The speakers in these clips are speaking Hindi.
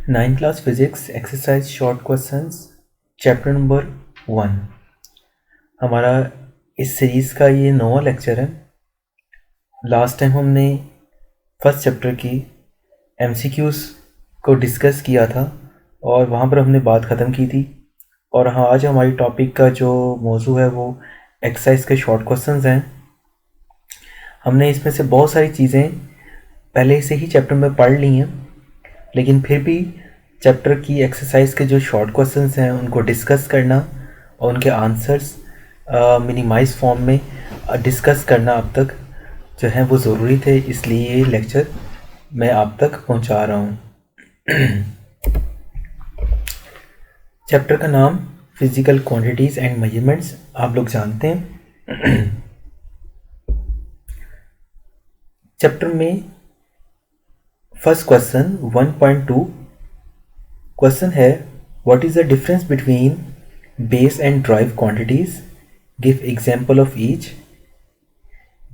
Ninth class physics exercise short questions chapter number 1 हमारा इस सीरीज़ का ये 9वां लेक्चर है। लास्ट टाइम हमने फर्स्ट चैप्टर की एमसीक्यूज़ को डिस्कस किया था और वहाँ पर हमने बात ख़त्म की थी। और हाँ, आज हमारी टॉपिक का जो मौजू है वो एक्सरसाइज के शॉर्ट क्वेश्चंस हैं। हमने इसमें से बहुत सारी चीज़ें पहले से ही चैप्टर में पढ़ ली हैं, लेकिन फिर भी चैप्टर की एक्सरसाइज के जो शॉर्ट क्वेश्चंस हैं उनको डिस्कस करना और उनके आंसर्स मिनिमाइज फॉर्म में डिस्कस करना अब तक जो है वो ज़रूरी थे, इसलिए ये लेक्चर मैं आप तक पहुंचा रहा हूं। चैप्टर का नाम फिजिकल क्वांटिटीज़ एंड मेजरमेंट्स आप लोग जानते हैं। चैप्टर में फर्स्ट क्वेश्चन 1.2 क्वेश्चन है, what is the difference between base and drive quantities, give example of each.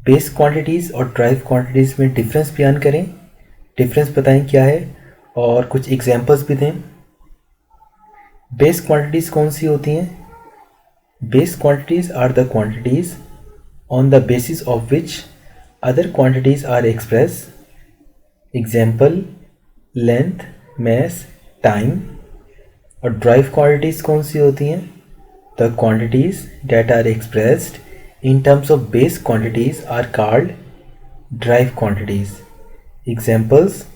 Base quantities और ड्राइव क्वांटिटीज़ में डिफरेंस बयान करें, डिफरेंस बताएं क्या है और कुछ एग्जांपल्स भी दें। बेस क्वांटिटीज़ कौन सी होती हैं? Base quantities are the quantities on the basis of which other quantities are express. Example length, mass, time. और ड्राइव क्वांटिटीज़ कौन सी होती हैं? The quantities that are expressed in terms of base quantities are called derived quantities. Examples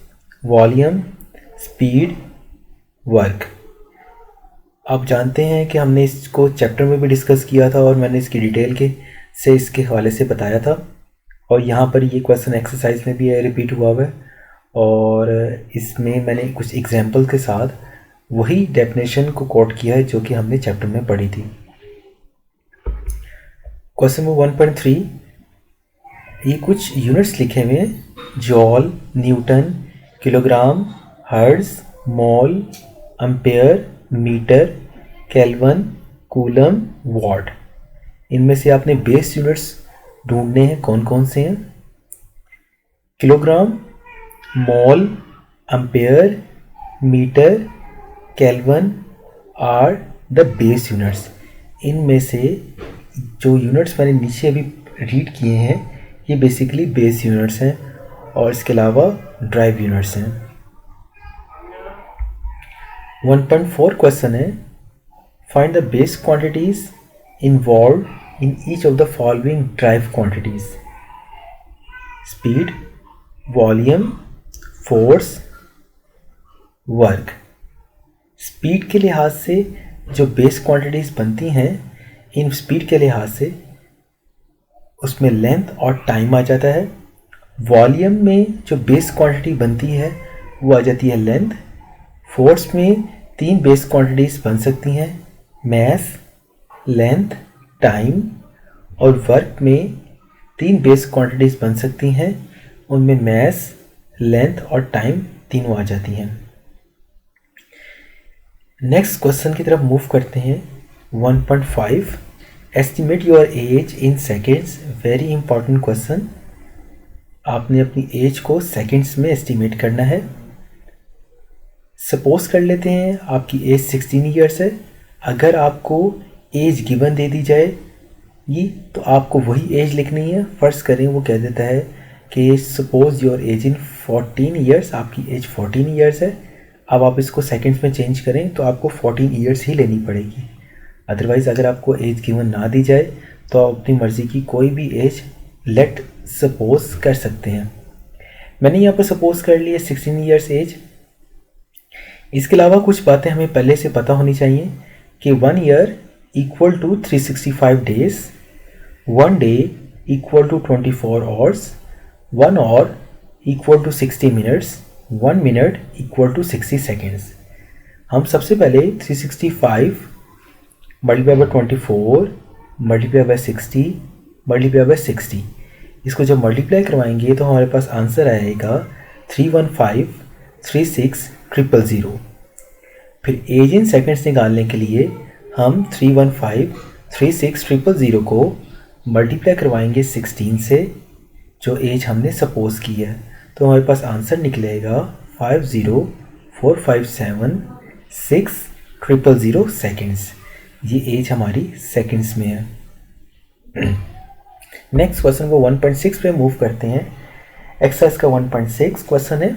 volume, speed, work. आप जानते हैं कि हमने इसको चैप्टर में भी डिस्कस किया था और मैंने इसकी डिटेल से इसके हवाले से बताया था, और यहाँ पर ये क्वेश्चन एक्सरसाइज में भी रिपीट हुआ है और इसमें मैंने कुछ एग्जाम्पल के साथ वही डेफिनेशन को कोट किया है जो कि हमने चैप्टर में पढ़ी थी। क्वेश्चन नंबर 1.3, ये कुछ यूनिट्स लिखे हुए हैं, joule, newton, kilogram, hertz, mole, ampere, metre, kelvin, coulomb, watt. इनमें से आपने बेस यूनिट्स ढूंढने हैं, कौन कौन से हैं? Kilogram, mole, ampere, metre, kelvin are the base units. इनमें से जो यूनिट्स मैंने नीचे अभी रीड किए हैं ये बेसिकली बेस यूनिट्स हैं और इसके अलावा ड्राइव यूनिट्स हैं। 1.4 क्वेश्चन है, find the base quantities involve in each of the following drive quantities: speed, volume, force, work। Speed के लिहाज से जो बेस क्वांटिटीज़ बनती हैं, इन स्पीड के लिहाज से उसमें लेंथ और टाइम आ जाता है। वॉल्यूम में जो बेस क्वांटिटी बनती है वो आ जाती है लेंथ। फोर्स में 3 बेस क्वांटिटीज़ बन सकती हैं, मैस, लेंथ, टाइम। और वर्क में 3 बेस क्वांटिटीज़ बन सकती हैं, उनमें मैस, लेंथ और टाइम तीनों आ जाती हैं। नेक्स्ट क्वेश्चन की तरफ मूव करते हैं। 1.5, estimate your age in seconds. Very important question. आपने अपनी एज को सेकेंड्स में एस्टिमेट करना है। सपोज कर लेते हैं आपकी एज 16 ईयर्स है। अगर आपको एज गिवन दे दी जाए ये, तो आपको वही एज लिखनी है। फ़र्ज़ करें वो कह देता है कि suppose your age in 14 years, आपकी एज 14 ईयर्स है। अब आप इसको सेकंड्स में चेंज करें तो आपको 14 ईयर्स ही लेनी पड़ेगी। अदरवाइज़ अगर आपको एज गिवन ना दी जाए तो आप अपनी मर्ज़ी की कोई भी एज लेट सपोज कर सकते हैं। मैंने यहाँ पर सपोज कर लिया 16 ईयर्स एज। इसके अलावा कुछ बातें हमें पहले से पता होनी चाहिए कि 1 year equal to 365 days, 1 day equal to 24 hours, 1 hour equal to 60 minutes, 1 minute equal to 60 seconds. हम सबसे पहले 365 multiply by 24 multiply by 60 multiply by 60, इसको जब मल्टीप्लाई करवाएंगे तो हमारे पास आंसर आएगा 315,36,000। फिर एज इन सेकेंड्स निकालने के लिए हम 315,36,000 को मल्टीप्लाई करवाएंगे 16 से, जो एज हमने सपोज की है, तो हमारे पास आंसर निकलेगा 50,457,600 सेकेंड्स। ये एज हमारी सेकेंड्स में है। नेक्स्ट क्वेश्चन को 1.6 पे मूव करते हैं। एक्सरसाइज का 1.6 क्वेश्चन है,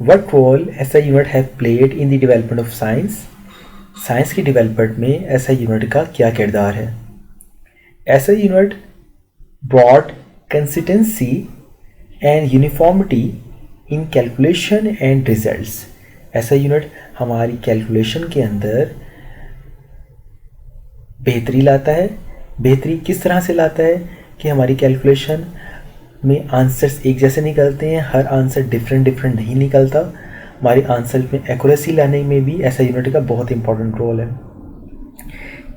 what role SI unit have played in the development of science. Science की डेवलपमेंट में एसआई यूनिट का क्या किरदार है। SI unit broad consistency and uniformity in calculation and results. SI unit हमारी कैलकुलेशन के अंदर बेहतरी लाता है। बेहतरी किस तरह से लाता है कि हमारी कैलकुलेशन में आंसर्स एक जैसे निकलते हैं, हर आंसर डिफरेंट नहीं निकलता। हमारे आंसर में एक्यूरेसी लाने में भी एसआई यूनिट का बहुत इंपॉर्टेंट रोल है।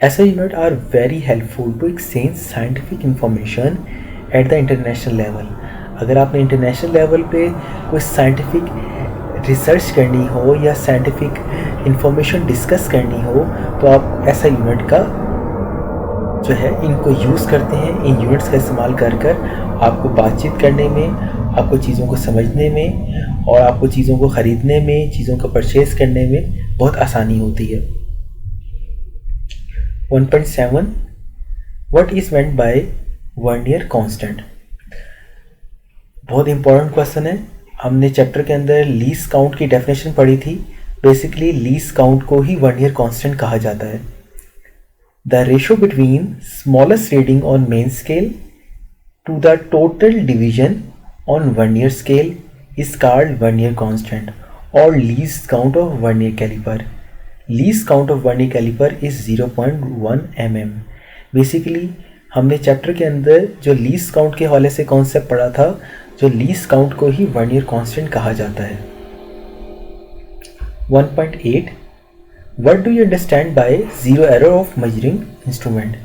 SI unit are very helpful to exchange scientific information at the international level. अगर आपने इंटरनेशनल लेवल पे कोई साइंटिफिक रिसर्च करनी हो या साइंटिफिक इंफॉर्मेशन डिस्कस करनी हो, तो आप एसआई यूनिट का जो है इनको यूज़ करते हैं। इन यूनिट्स का इस्तेमाल कर आपको बातचीत करने में, आपको चीज़ों को समझने में और आपको चीज़ों को ख़रीदने में, चीज़ों को परचेज़ करने में बहुत आसानी होती है। 1.7 what is meant bye vernier constant. बहुत इंपॉर्टेंट क्वेश्चन है। हमने चैप्टर के अंदर लीस्ट काउंट की डेफिनेशन पढ़ी थी। बेसिकली लीस्ट काउंट को ही वर्नियर कांस्टेंट कहा जाता है। The ratio between smallest reading on main scale to the total division on vernier scale is called vernier constant और least count of vernier caliper. Least count of vernier caliper is 0.1 mm। Basically हमने चैप्टर के अंदर जो लीस्ट काउंट के हवाले से कॉन्सेप्ट पढ़ा था, जो लीस्ट काउंट को ही वर्नियर कांस्टेंट कहा जाता है। 1.8 what do you understand by zero error of measuring instrument.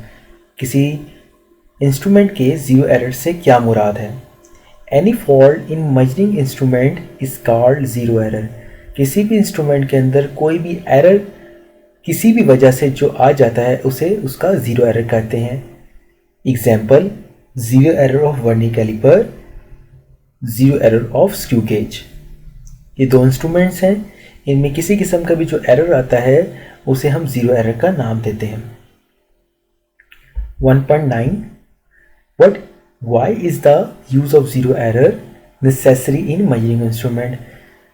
किसी इंस्ट्रूमेंट के जीरो एरर से क्या मुराद है। Any fault in measuring instrument is called zero error. किसी भी इंस्ट्रूमेंट के अंदर कोई भी एरर किसी भी वजह से जो आ जाता है उसे उसका ज़ीरो एरर कहते हैं। Example, zero error of vernier caliper, zero error of screw gauge. ये दो इंस्ट्रूमेंट्स हैं, इनमें किसी किस्म का भी जो एरर आता है उसे हम ज़ीरो एरर का नाम देते हैं। 1.9 why is the use of zero error necessary in measuring instrument.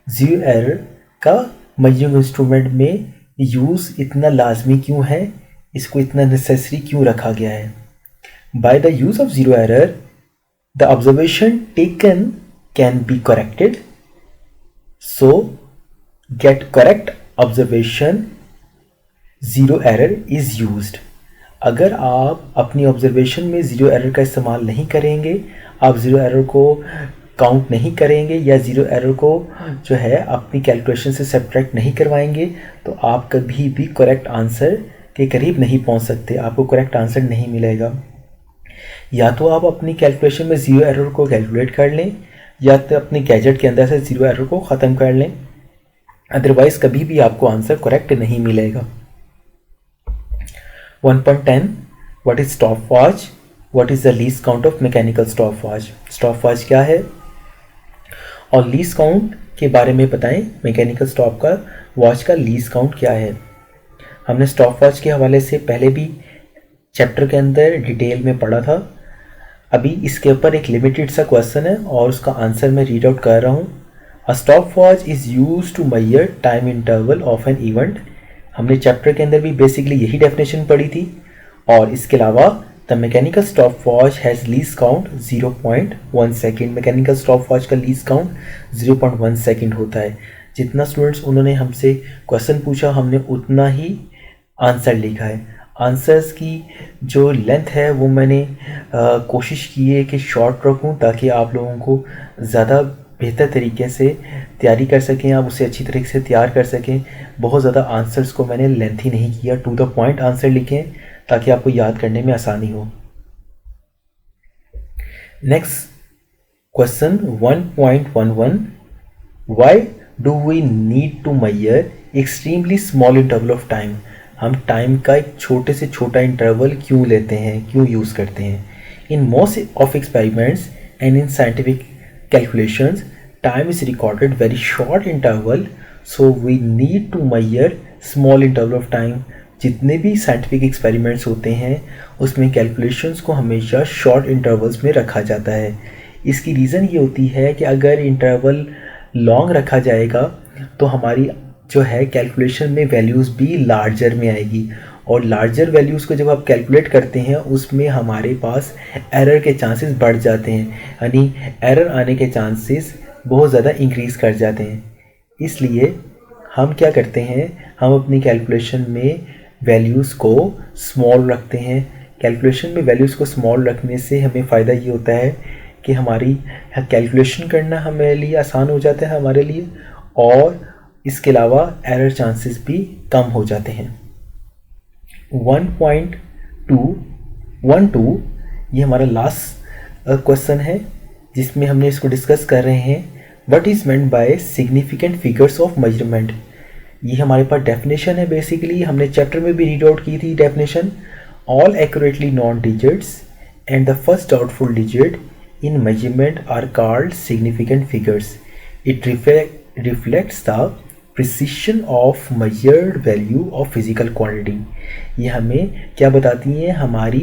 Zero error का मेजरिंग इंस्ट्रूमेंट में यूज़ इतना लाजमी क्यों है, इसको इतना नेसेसरी क्यों रखा गया है। By the use of zero error the observation taken can be corrected, so gate correct observation zero error is used. अगर आप अपनी ऑब्जर्वेशन में ज़ीरो एरर का इस्तेमाल नहीं करेंगे, आप ज़ीरो एरर को काउंट नहीं करेंगे या ज़ीरो एरर को जो है अपनी कैलकुलेशन से सब्ट्रैक्ट नहीं करवाएंगे, तो आप कभी भी करेक्ट आंसर के करीब नहीं पहुंच सकते, आपको करेक्ट आंसर नहीं मिलेगा। या तो आप अपनी कैलकुलेशन में ज़ीरो एरर को कैलकुलेट कर लें या तो अपने गैजेट के अंदर से ज़ीरो एरर को ख़त्म कर लें, अदरवाइज़ कभी भी आपको आंसर करेक्ट नहीं मिलेगा। 1.10 what is stop watch, what is the least count of mechanical stop watch. Stop watch क्या है और लीस्ट काउंट के बारे में बताएं। मैकेनिकल स्टॉप का वॉच का लीस्ट काउंट क्या है। हमने स्टॉप वॉच के हवाले से पहले भी चैप्टर के अंदर डिटेल में पढ़ा था। अभी इसके ऊपर एक लिमिटेड सा क्वेश्चन है और उसका आंसर मैं रीड आउट कर रहा हूँ। A stopwatch is use to measure time interval of an event. हमने चैप्टर के अंदर भी बेसिकली यही डेफिनेशन पढ़ी थी। और इसके अलावा the mechanical stop watch has least count 0.1 second. Mechanical stop watch का लीस्ट काउंट 0.1 सेकेंड होता है। जितना स्टूडेंट्स उन्होंने हमसे क्वेश्चन पूछा हमने उतना ही आंसर लिखा है। आंसर्स की जो लेंथ है वो मैंने कोशिश की है कि शॉर्ट रखूं ताकि आप लोगों को ज़्यादा बेहतर तरीके से तैयारी कर सकें, आप उसे अच्छी तरीके से तैयार कर सकें। बहुत ज़्यादा आंसर्स को मैंने लेंथी नहीं किया, टू द पॉइंट आंसर लिखें ताकि आपको याद करने में आसानी हो। Next question 1.11 why do we need to measure extremely small interval of time. हम टाइम का एक छोटे से छोटा इंटरवल क्यों लेते हैं, क्यों यूज़ करते हैं। In most of experiments and in scientific calculations, time is recorded very short interval, so we need to measure small interval of time. जितने भी साइंटिफिक एक्सपेरिमेंट्स होते हैं उसमें कैलकुलेशंस को हमेशा शॉर्ट इंटरवल्स में रखा जाता है. इसकी रीज़न ये होती है कि अगर इंटरवल लॉन्ग रखा जाएगा तो हमारी जो है कैलकुलेशन में वैल्यूज़ भी लार्जर में आएगी, और लार्जर वैल्यूज़ को जब आप कैलकुलेट करते हैं उसमें हमारे पास एरर के चांसेस बढ़ जाते हैं, यानी एरर आने के चांसेस बहुत ज़्यादा इंक्रीज़ कर जाते हैं. इसलिए हम क्या करते हैं, हम अपनी कैलकुलेशन में वैल्यूज़ को स्मॉल रखते हैं. कैलकुलेशन में वैल्यूज़ को स्मॉल रखने से हमें फ़ायदा ये होता है कि हमारी कैलकुलेशन करना हमारे लिए आसान हो जाता है हमारे लिए, और इसके अलावा एरर चांसेस भी कम हो जाते हैं. 1.212 ये हमारा लास्ट क्वेश्चन है जिसमें हमने इसको डिस्कस कर रहे हैं. What is meant by significant figures of measurement. ये हमारे पास डेफिनेशन है. बेसिकली हमने चैप्टर में भी रीड आउट की थी definition. All accurately known digits and the first doubtful digit in measurement are called significant figures. It reflects the precision of measured value of physical quantity. ये हमें क्या बताती हैं, हमारी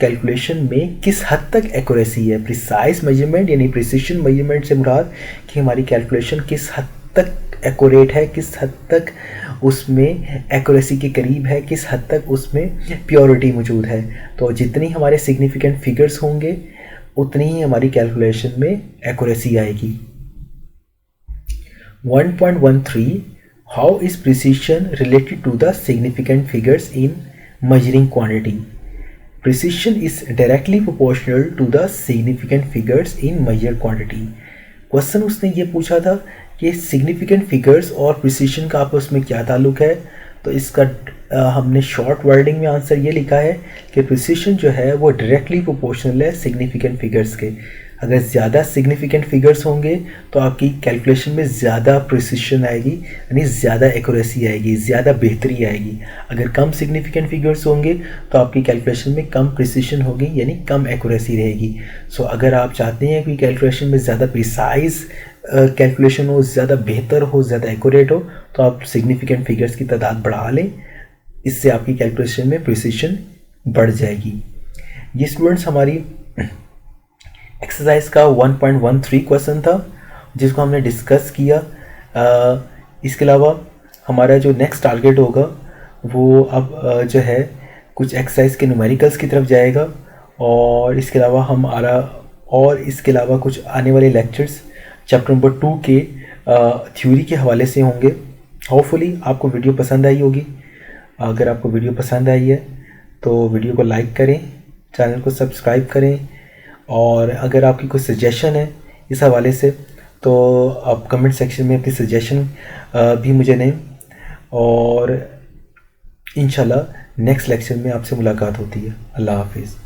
कैलकुलेशन में किस हद तक एक्यूरेसी है. प्रिसाइज मेजरमेंट यानी प्रिसिशन मेजरमेंट से मुराद कि हमारी कैलकुलेशन किस हद तक एक्यूरेट है, किस हद तक उसमें एक्यूरेसी के करीब है, किस हद तक उसमें प्योरिटी मौजूद है. तो जितनी हमारे सिग्निफिकेंट फिगर्स होंगे उतनी ही हमारी कैलकुलेशन में एक्यूरेसी आएगी. 1.13 How is precision related to the significant figures in measuring quantity? Precision is directly proportional to the significant figures in measured quantity. Question उसने ये पूछा था कि सिग्निफिकेंट फिगर्स और प्रिसिशन का आपस में क्या ताल्लुक है. तो इसका हमने शॉर्ट वर्डिंग में आंसर ये लिखा है कि प्रिसिशन जो है वो डायरेक्टली प्रोपोर्शनल है सिग्निफिकेंट फिगर्स के. अगर ज़्यादा सिग्निफिकेंट फिगर्स होंगे तो आपकी कैलकुलेशन में ज़्यादा प्रिसिशन आएगी, यानी ज़्यादा एक्यूरेसी आएगी, ज़्यादा बेहतरी आएगी. अगर कम सिग्निफिकेंट फिगर्स होंगे तो आपकी कैलकुलेशन में कम प्रिसिशन होगी, यानी कम एक्यूरेसी रहेगी. सो अगर आप चाहते हैं कि कैलकुलेशन में ज़्यादा प्रिसाइज कैलकुलेशन हो, ज़्यादा बेहतर हो, ज़्यादा एक्यूरेट हो, तो आप सिग्निफिकेंट फिगर्स की तादाद बढ़ा लें. इससे आपकी कैलकुलेशन में प्रिसिशन बढ़ जाएगी. ये स्टूडेंट्स हमारी एक्सरसाइज का 1.13 क्वेश्चन था जिसको हमने डिस्कस किया. इसके अलावा हमारा जो नेक्स्ट टारगेट होगा वो अब जो है कुछ एक्सरसाइज के न्यूमेरिकल्स की तरफ जाएगा, और इसके अलावा कुछ आने वाले लेक्चर्स चैप्टर नंबर 2 के थ्योरी के हवाले से होंगे. होपफुली आपको वीडियो पसंद आई होगी. अगर आपको वीडियो पसंद आई है तो वीडियो को लाइक करें, चैनल को सब्सक्राइब करें, और अगर आपकी कोई सजेशन है इस हवाले से तो आप कमेंट सेक्शन में अपनी सजेशन भी मुझे दें, और इंशाल्लाह नेक्स्ट लेक्चर में आपसे मुलाकात होती है. अल्लाह हाफिज़.